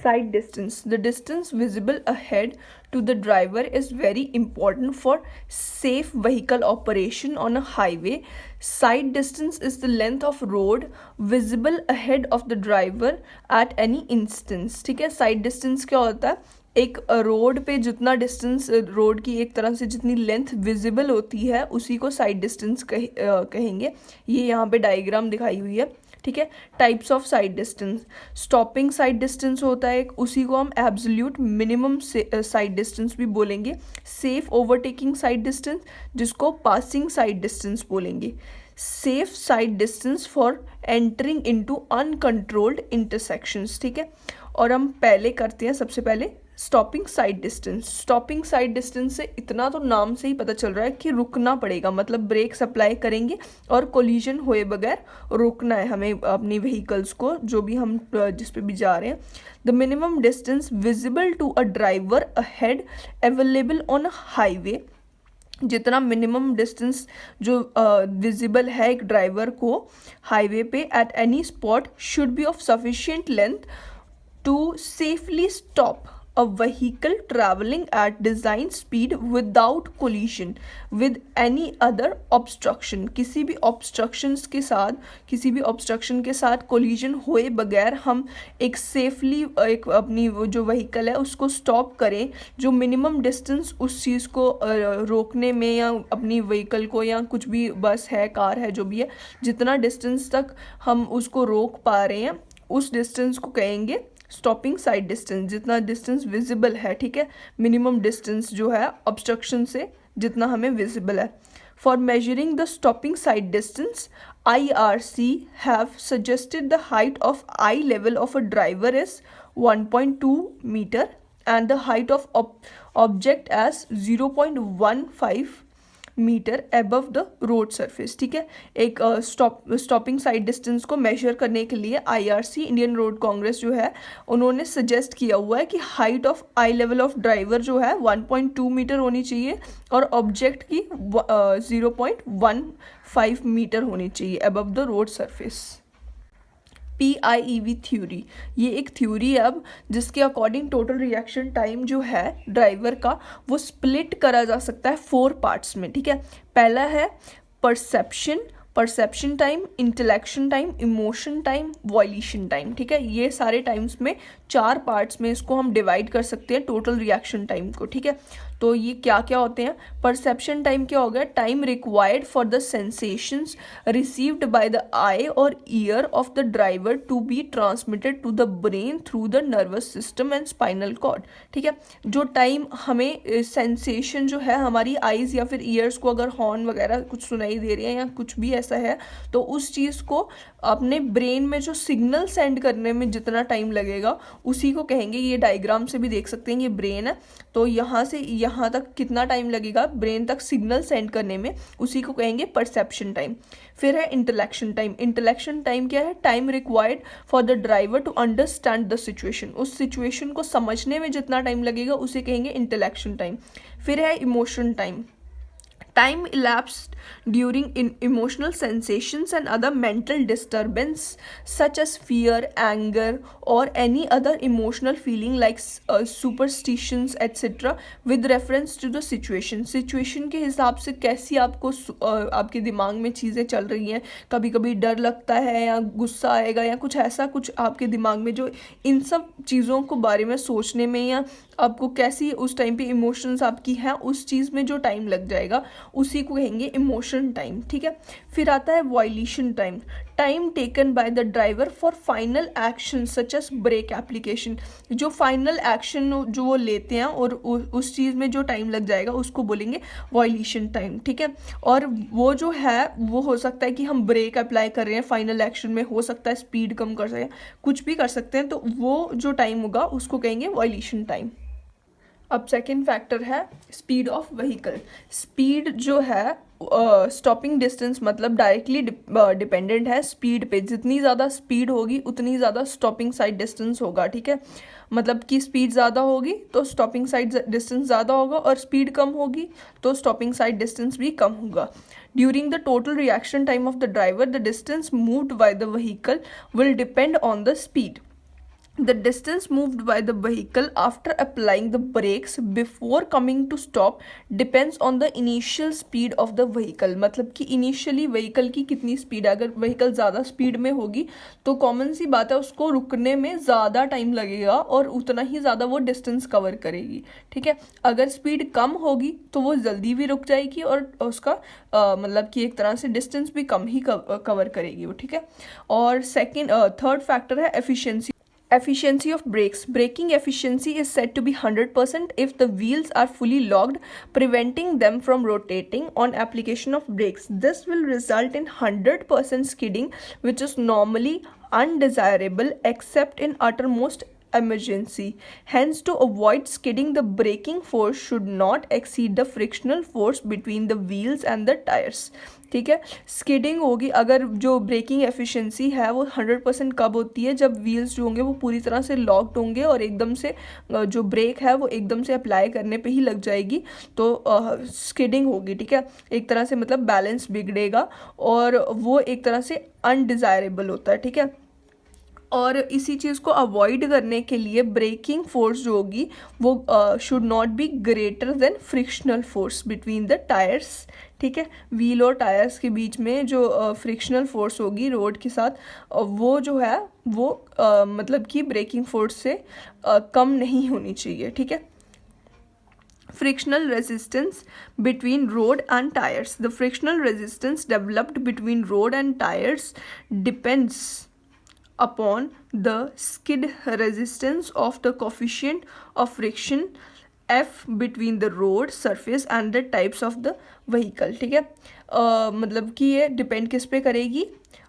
Side distance. The distance visible ahead to the driver is very important for safe vehicle operation on a highway. Side distance is the length of road visible ahead of the driver at any instance. ठीक है, side distance क्या होता है? एक road पे जितना distance road की एक तरह से जितनी लेंथ विजिबल होती है उसी को साइड डिस्टेंस कहेंगे. ये यहाँ पे डायग्राम दिखाई हुई है. ठीक है. Types of side distance. Stopping sight distance होता है एक, उसी को हम एब्सोल्यूट मिनिमम साइड डिस्टेंस भी बोलेंगे. सेफ ओवरटेकिंग साइड डिस्टेंस, जिसको पासिंग साइड डिस्टेंस बोलेंगे. Safe side distance for entering into uncontrolled intersections. ठीक है. और हम पहले करते हैं सबसे पहले stopping sight distance. Stopping sight distance से इतना तो नाम से ही पता चल रहा है कि रुकना पड़ेगा, मतलब ब्रेक अप्लाई करेंगे और कोलिजन हुए बगैर रोकना है हमें अपनी व्हीकल्स को, जो भी हम जिस पे भी जा रहे हैं. The minimum distance visible to a driver ahead available on a highway. जितना मिनिमम डिस्टेंस जो विजिबल है एक ड्राइवर को हाईवे पे at any spot should be of sufficient length to safely stop a vehicle traveling at design speed without collision with any other obstruction. किसी भी obstructions के साथ, किसी भी obstruction के साथ collision हुए बगैर हम एक safely एक अपनी वो जो vehicle है उसको stop करें, जो minimum distance उस चीज़ को रोकने में या अपनी vehicle को या कुछ भी बस है कार है जो भी है जितना distance तक हम उसको रोक पा रहे हैं उस distance को कहेंगे स्टॉपिंग साइड डिस्टेंस. जितना डिस्टेंस विजिबल है, ठीक है, मिनिमम डिस्टेंस जो है ऑब्स्ट्रक्शन से जितना हमें विजिबल है. For measuring the stopping sight distance IRC have suggested the height of eye level of a driver is 1.2 meter and the height of object as 0.15 meter above the road surface. ठीक है. एक stopping sight distance को measure करने के लिए IRC Indian road Congress जो है उन्होंने सजेस्ट किया हुआ है कि height of eye level of driver जो है 1.2 मीटर होनी चाहिए और ऑब्जेक्ट की 0.15 मीटर होनी चाहिए above the road surface. PIEV theory, ये एक थ्योरी है अब जिसके अकॉर्डिंग टोटल रिएक्शन टाइम जो है ड्राइवर का वो स्प्लिट करा जा सकता है 4 पार्ट्स में. ठीक है. पहला है perception time, intellection time, emotion time, volition time. ठीक है. ये सारे टाइम्स में 4 पार्ट्स में इसको हम डिवाइड कर सकते हैं टोटल रिएक्शन टाइम को. ठीक है. तो ये क्या क्या होते हैं? परसेप्शन टाइम क्या हो गया? Time required for the sensations received by the eye और ear of the driver to be transmitted to the brain through the nervous system and spinal cord. ठीक है. जो टाइम हमें सेंसेशन जो है हमारी आईज या फिर ईयर्स को अगर हॉर्न वगैरह कुछ सुनाई दे रही है या कुछ भी ऐसा है तो उस चीज़ को अपने ब्रेन में जो सिग्नल सेंड करने में जितना टाइम लगेगा उसी को कहेंगे. ये डायग्राम से भी देख सकते हैं, ये ब्रेन है तो यहाँ से यहाँ तक कितना टाइम लगेगा ब्रेन तक सिग्नल सेंड करने में, उसी को कहेंगे परसेप्शन टाइम. फिर है इंटेलेक्शन टाइम. इंटेलेक्शन टाइम क्या है? Time required for the driver to understand the situation. उस सिचुएशन को समझने में जितना टाइम लगेगा उसे कहेंगे इंटेलेक्शन टाइम. फिर है emotion time. Time elapsed during emotional sensations and other mental disturbance such as fear, anger or any other emotional feeling like superstitions etc. with reference to the situation. Situation के हिसाब से कैसी आपको आपके दिमाग में चीज़ें चल रही हैं, कभी कभी डर लगता है या गुस्सा आएगा या कुछ ऐसा कुछ आपके दिमाग में जो इन सब चीज़ों को बारे में सोचने में या आपको कैसी उस टाइम पे इमोशंस आपकी हैं उस चीज़ में जो टाइम लग जाएगा उसी को कहेंगे इमोशन टाइम. ठीक है. फिर आता है violation time. Time taken by the driver for final action such as break application. जो फाइनल एक्शन जो वो लेते हैं और उस चीज़ में जो टाइम लग जाएगा उसको बोलेंगे वॉल्यूशन टाइम. ठीक है. और वो जो है वो हो सकता है कि हम ब्रेक अप्लाई कर रहे हैं फाइनल एक्शन में, हो सकता है स्पीड कम कर सकते हैं, कुछ भी कर सकते हैं, तो वो जो टाइम होगा उसको कहेंगे वॉल्यूशन टाइम. अब सेकेंड फैक्टर है स्पीड ऑफ व्हीकल. स्पीड जो है स्टॉपिंग डिस्टेंस मतलब डायरेक्टली डिपेंडेंट है स्पीड पे. जितनी ज़्यादा स्पीड होगी उतनी ज़्यादा स्टॉपिंग साइड डिस्टेंस होगा. ठीक है. मतलब कि स्पीड ज़्यादा होगी तो स्टॉपिंग साइड डिस्टेंस ज़्यादा होगा और स्पीड कम होगी तो स्टॉपिंग साइड डिस्टेंस भी कम होगा. During the total reaction time of the driver the distance moved by the vehicle will depend on the speed. The distance moved by the vehicle after applying the brakes before coming to stop depends on the initial speed of the vehicle. मतलब कि initially vehicle की कितनी speed है, अगर vehicle ज़्यादा speed में होगी तो कॉमन सी बात है उसको रुकने में ज़्यादा टाइम लगेगा और उतना ही ज़्यादा वो डिस्टेंस कवर करेगी, ठीक है। अगर स्पीड कम होगी तो वो जल्दी भी रुक जाएगी और उसका मतलब कि एक तरह से डिस्टेंस भी कम ही कवर करेगी वो, ठीक है। और थर्ड फैक्टर है efficiency. Efficiency of brakes. Braking efficiency is said to be 100% if the wheels are fully locked, preventing them from rotating on application of brakes. This will result in 100% skidding, which is normally undesirable except in uttermost emergency. Hence, to avoid skidding, the braking force should not exceed the frictional force between the wheels and the tires. ठीक है, skidding होगी अगर जो breaking efficiency है वो 100% कब होती है, जब व्हील्स जो होंगे वो पूरी तरह से लॉक्ड होंगे और एकदम से जो ब्रेक है वो एकदम से अप्लाई करने पे ही लग जाएगी तो स्किडिंग होगी, ठीक है। एक तरह से मतलब बैलेंस बिगड़ेगा और वो एक तरह से अनडिज़ायरेबल होता है, ठीक है। और इसी चीज़ को अवॉइड करने के लिए ब्रेकिंग फोर्स जो होगी वो should not be greater than frictional force between the tyres, ठीक है। व्हील और टायर्स के बीच में जो फ्रिक्शनल फोर्स होगी रोड के साथ वो जो है वो मतलब कि ब्रेकिंग फोर्स से कम नहीं होनी चाहिए, ठीक है। Frictional resistance between road and tires. The frictional resistance developed between road and tires depends upon the skid resistance of the coefficient of friction F between the road surface and the types of the vehicle, ठीक है। मतलब कि ये depend किस पे करेगी,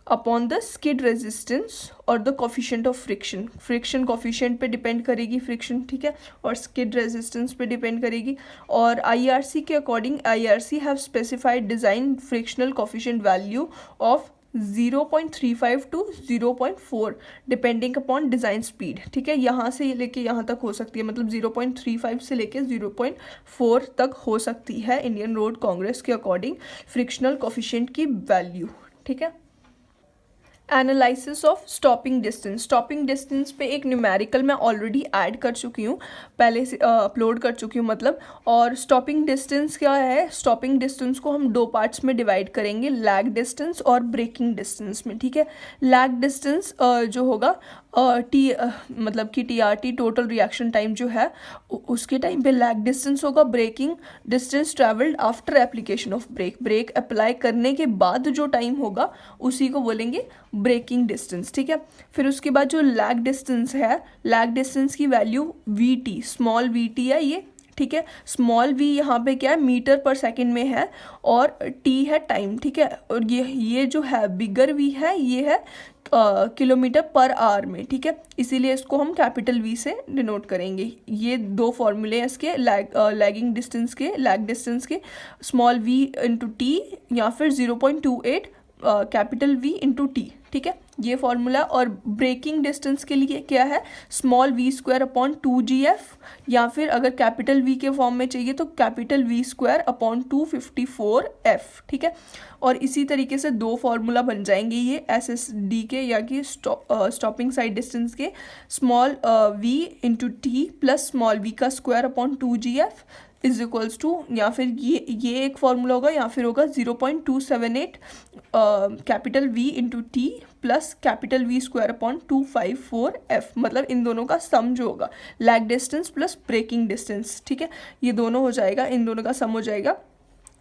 upon the skid resistance और the coefficient of friction. Friction coefficient पे डिपेंड करेगी फ्रिक्शन, ठीक है, और स्किड रेजिस्टेंस पे डिपेंड करेगी. और आईआरसी के according IRC have specified design frictional coefficient value of 0.35 to 0.4 depending upon design speed, ठीक है. यहाँ से लेके यहाँ तक हो सकती है, मतलब 0.35 से लेके 0.4 तक हो सकती है इंडियन रोड कांग्रेस के अकॉर्डिंग फ्रिक्शनल कोफिशिएंट की वैल्यू, ठीक है. Analysis of stopping distance. Stopping distance पे एक न्यूमेरिकल मैं ऑलरेडी ऐड कर चुकी हूँ, पहले से अपलोड कर चुकी हूँ मतलब. और स्टॉपिंग डिस्टेंस क्या है, स्टॉपिंग डिस्टेंस को हम दो पार्ट्स में डिवाइड करेंगे, लैग डिस्टेंस और ब्रेकिंग डिस्टेंस में, ठीक है. लैग डिस्टेंस जो होगा मतलब कि टीआरटी टोटल रिएक्शन टाइम जो है उसके टाइम पे लैग डिस्टेंस होगा. Braking distance travelled after application of brake. Brake apply करने के बाद जो टाइम होगा उसी को बोलेंगे ब्रेकिंग डिस्टेंस, ठीक है. फिर उसके बाद जो लैग डिस्टेंस है, लैग डिस्टेंस की value we T, small we T है ये, ठीक है. स्मॉल वी यहाँ पे क्या है, मीटर पर सेकंड में है, और टी है टाइम, ठीक है. और ये जो है बिगर वी है, ये है किलोमीटर पर आवर में, ठीक है. इसीलिए इसको हम कैपिटल वी से डिनोट करेंगे. ये दो फॉर्मूले हैं इसके, लैगिंग डिस्टेंस के, लैग डिस्टेंस के, स्मॉल वी इंटू टी या फिर 0.28 कैपिटल वी इंटू टी, ठीक है, ये फॉर्मूला. और ब्रेकिंग डिस्टेंस के लिए क्या है, small we square upon 2GF, या फिर अगर कैपिटल वी के फॉर्म में चाहिए तो capital V square upon 254F, ठीक है. और इसी तरीके से दो फार्मूला बन जाएंगे ये SSD के, या कि स्टॉपिंग साइड डिस्टेंस के, small v into T plus small v का square upon 2GF is equals to, या फिर ये एक फार्मूला होगा, या फिर होगा 0.278 capital V into T plus capital V square upon 254F. मतलब इन दोनों का सम जो होगा, lag distance plus braking distance, ठीक है, ये दोनों हो जाएगा, इन दोनों का सम हो जाएगा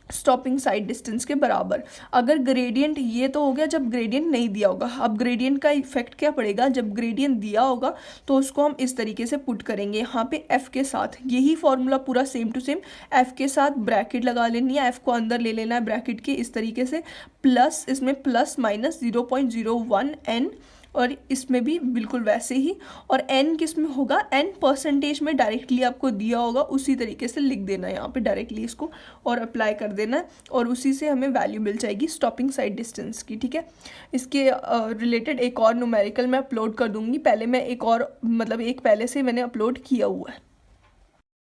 स्टॉपिंग साइड डिस्टेंस के बराबर. अगर ग्रेडियंट, ये तो हो गया जब ग्रेडियंट नहीं दिया होगा. अब ग्रेडियंट का इफेक्ट क्या पड़ेगा, जब ग्रेडियंट दिया होगा तो उसको हम इस तरीके से पुट करेंगे यहाँ पे एफ के साथ. यही फॉर्मूला पूरा सेम टू सेम, एफ के साथ ब्रैकेट लगा लेनी है, एफ को अंदर ले लेना है ब्रैकेट के इस तरीके से, प्लस इसमें प्लस माइनस 0.01 n, और इसमें भी बिल्कुल वैसे ही. और n किस में होगा, n परसेंटेज में डायरेक्टली आपको दिया होगा, उसी तरीके से लिख देना है यहाँ पे डायरेक्टली इसको, और अप्लाई कर देना है, और उसी से हमें वैल्यू मिल जाएगी स्टॉपिंग साइड डिस्टेंस की, ठीक है. इसके रिलेटेड एक और न्यूमेरिकल मैं अपलोड कर दूंगी. पहले मैं एक और, मतलब एक पहले से मैंने अपलोड किया हुआ है.